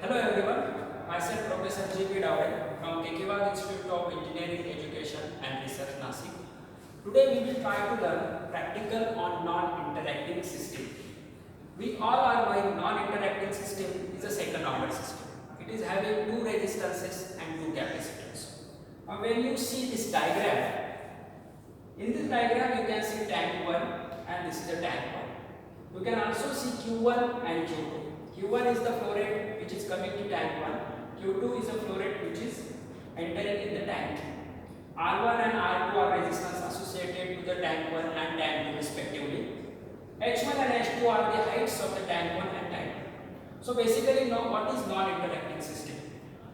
Hello everyone, myself Professor G.P. Dawade from Kekiwag Institute of Engineering Education and Research, Nasik. Today we will try to learn practical on non-interacting system. We all are knowing non-interacting system is a second order system. It is having two resistances and two capacitors. Now when you see this diagram, in this diagram you can see tank 1 and this is the tank 1. You can also see Q1 and Q2. Q1 is the flow rate which is coming to tank 1. Q2 is the flow rate which is entering in the tank. R1 and R2 are resistance associated to the tank 1 and tank 2 respectively. H1 and H2 are the heights of the tank 1 and tank 2. So basically now what is non-interacting system?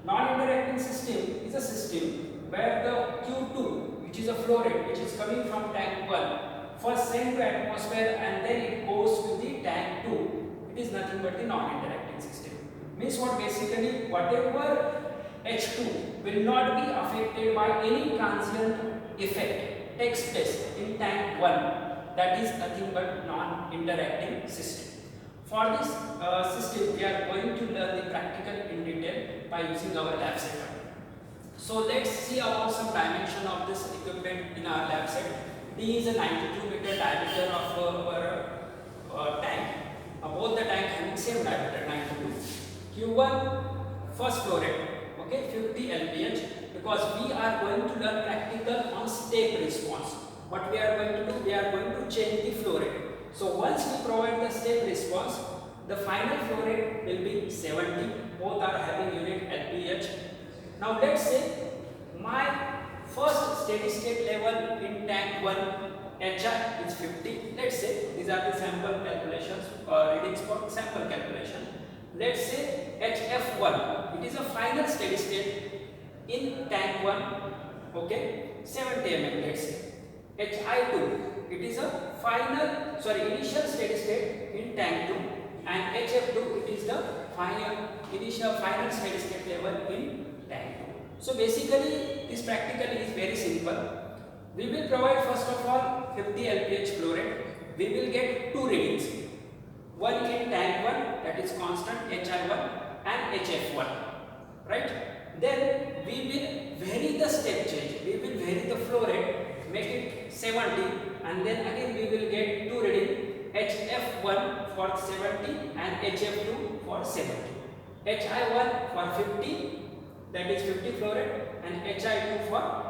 Non-interacting system is a system where the Q2, which is a flow rate which is coming from tank 1, first sent to atmosphere and then it goes to the tank 2. It is nothing but the non-interacting system. Means what basically whatever H2 will not be affected by any transient effect takes place in tank 1. That is nothing but non-interacting system. For this system we are going to learn the practical in detail by using our lab setup. So let's see about some dimension of this equipment in our lab set. D is a 92 meter diameter of our tank. Both the tank having same diameter 92. Q1 first flow rate, okay, 50 lph, because we are going to learn practical on step response. What we are going to do, we are going to change the flow rate. So once we provide the step response, the final flow rate will be 70. Both are having unit lph. Now let's say my first steady state level in tank 1 HI is 50. Let's say these are the sample calculations readings for sample calculation. Let's say HF1, it is a final steady state in tank 1, okay, 70 mm. Let's say HI2, it is a initial steady state in tank 2, and HF2, it is the final steady state level in tank 2. So basically this practical is very simple. We will provide first of all 50 lph flow rate. We will get two readings, one in tank 1 that is constant HI1 and HF1, right? Then we will vary the step change, we will vary the flow rate, make it 70, and then again we will get two reading, HF1 for 70 and HF2 for 70. HI1 for 50, that is 50 flow rate, and HI2 for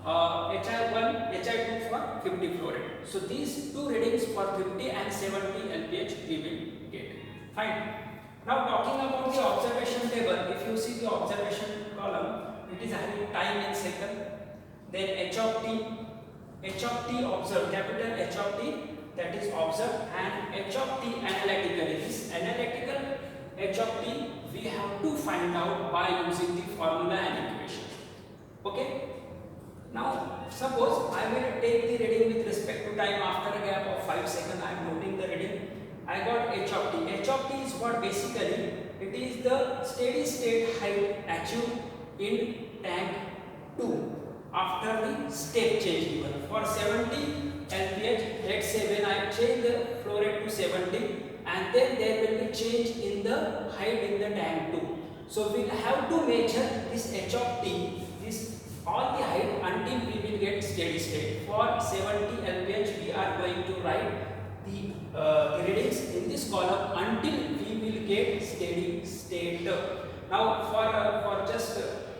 HI1, HI2 for 50 flow rate. So these two readings for 50 and 70 lph we will get. Fine. Now talking about the observation table, if you see the observation column, it is having time in second, then H of t observed, capital H of t, that is observed, and H of t analytically. This analytical H of t we have to find out by using the formula and equation. Okay. Now suppose I will take the reading with respect to time. After a gap of 5 seconds I am noting the reading. I got H of t. H of t is what basically it is the steady state height achieved in tank 2 after the step change given. For 70 lph, let's say when I change the flow rate to 70, and then there will be change in the height in the tank 2. So we will have to measure this H of t, all the height until we will get steady state. For 70 lph we are going to write the readings in this column until we will get steady state. Now for just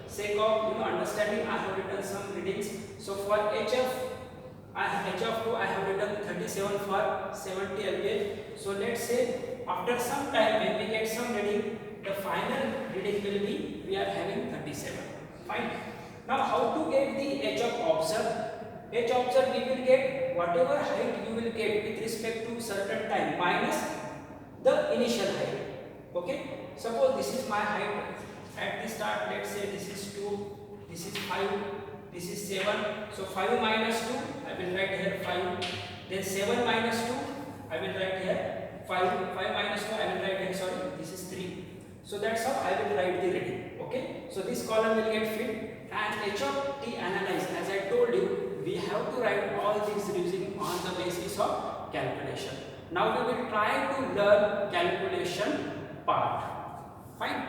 sake of understanding, I have written some readings. So for HF2 I have written 37 for 70 lph. So let's say after some time when we get some reading, the final reading will be we are having 37. Fine. Now how to get the H of observed? H observed we will get whatever height you will get with respect to certain time minus the initial height. Okay. Suppose this is my height at the start. Let's say this is 2, this is 5, this is 7. So 5 minus 2, I will write here 5. Then 7 minus 2, I will write here 5. 5 minus 2, I will write here, sorry, this is 3. So that's how I will write the reading. Okay. So this column will get filled. And H of t analyzed, as I told you, we have to write all these using on the basis of calculation. Now we will try to learn calculation part. Fine.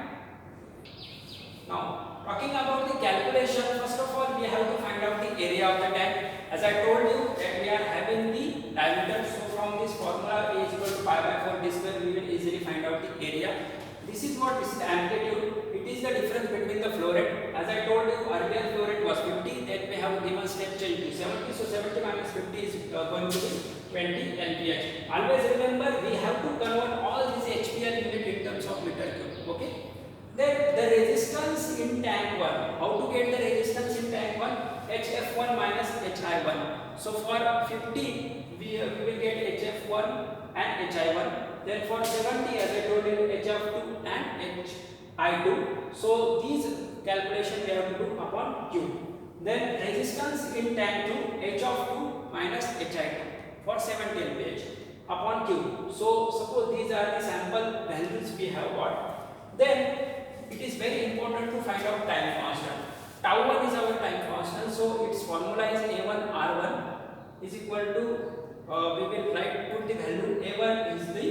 As I told you that we are having the diameter, so from this formula A is equal to pi by 4 d square, we will easily find out the area. This is what, this is the amplitude. It is the difference between the flow rate. As I told you, earlier flow rate was 50, then we have given step change to 70. So 70 minus 50 is going to be 20 LPH. Always remember, we have to convert all these HPL unit in terms of meter cube. Okay. Then the resistance in tank 1. How to get the resistance in tank 1? HF1 minus HI1. So for 50, we will get HF1 and HI1. Then for 70, as I told you, HF2 and HI2. So these calculation we have to do upon Q. Then resistance in tank 2, H of 2 minus HI2 for 70 LPH upon Q. So suppose these are the sample values we have got. Then it is very important to find out time constant. Tau 1 is our time constant, so its formula is A1 R1 is equal to, we will put the value, A1 is the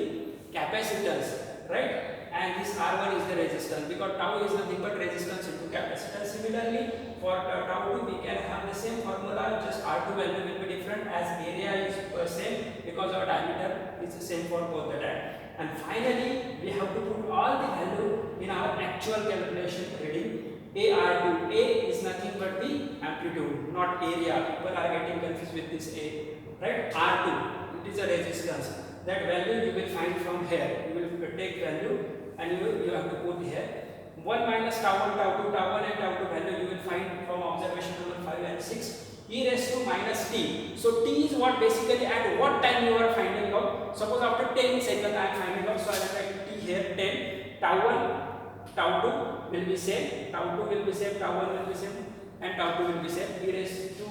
capacitance, right? And this R1 is the resistance, because tau is nothing but resistance into capacitance. Similarly, for tau 2 we can have the same formula, just R2 value will be different as area is same because our diameter is the same for both the time. And finally, we have to put all the value in our actual calculation reading. AR2, A is nothing but the amplitude, not area. People are getting confused with this A, right? R2, it is a resistance. That value you will find from here. You will take value and you have to put here. 1 minus tau 1, tau 2, tau 1 and tau 2 value you will find from observation number 5 and 6. E raised to minus t. So t is what basically at what time you are finding out. Suppose after 10 seconds I am finding out, so I will write t here 10. Tau 1, tau 2 will be same, tau 2 will be same, tau 1 will be same, and tau 2 will be same. E raised to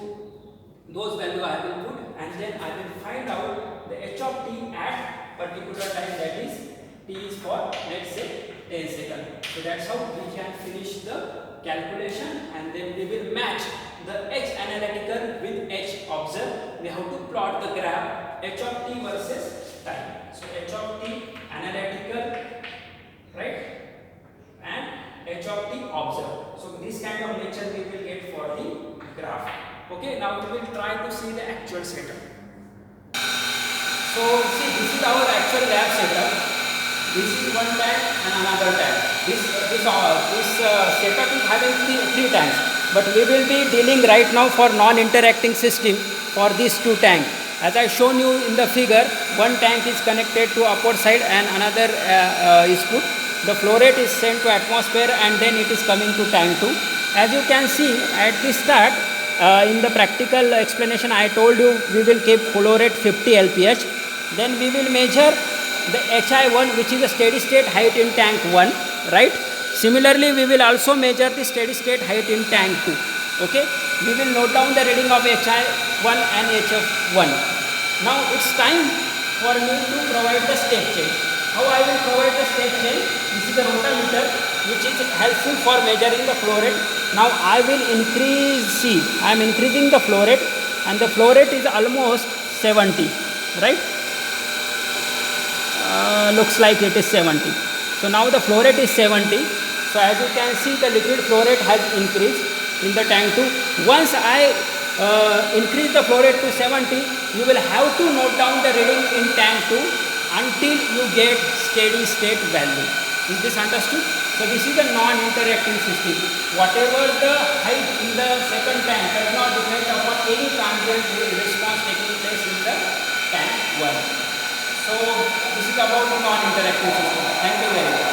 those value I will put, and then I will find out the h of t at particular time, that is t is for, let's say, 10 seconds. So that's how we can finish the calculation, and then we will match the h analytical with h observed. We have to plot the graph h of t versus time. So h of t analytical, right, and h of t observed. So this kind of nature we will get for the graph. Okay, now we will try to see the actual setup. So see, this is our actual lab setup. This is one tank and another tank. This setup is having three tanks, but we will be dealing right now for non-interacting system for these two tanks. As I shown you in the figure, one tank is connected to upward side and another is put. The flow rate is sent to atmosphere and then it is coming to tank 2. As you can see at the start, in the practical explanation I told you we will keep flow rate 50 LPH. Then we will measure the HI1, which is the steady state height in tank 1, right? Similarly, we will also measure the steady state height in tank 2. Okay, we will note down the reading of HI1 and HF1. Now it's time for me to provide the step change. How I will provide the step change? This is the rotameter, which is helpful for measuring the flow rate. Now I will increase, see, I am increasing the flow rate, and the flow rate is almost 70, right? Looks like it is 70. So now the flow rate is 70. So as you can see, the liquid flow rate has increased in the tank 2. Once I increase the flow rate to 70, you will have to note down the reading in tank 2 until you get steady state value. Is this understood? So this is a non-interacting system. Whatever the height in the second tank does not depend upon any transient response taking place in the tank 1. So this is about the non-interactive system. Thank you very much.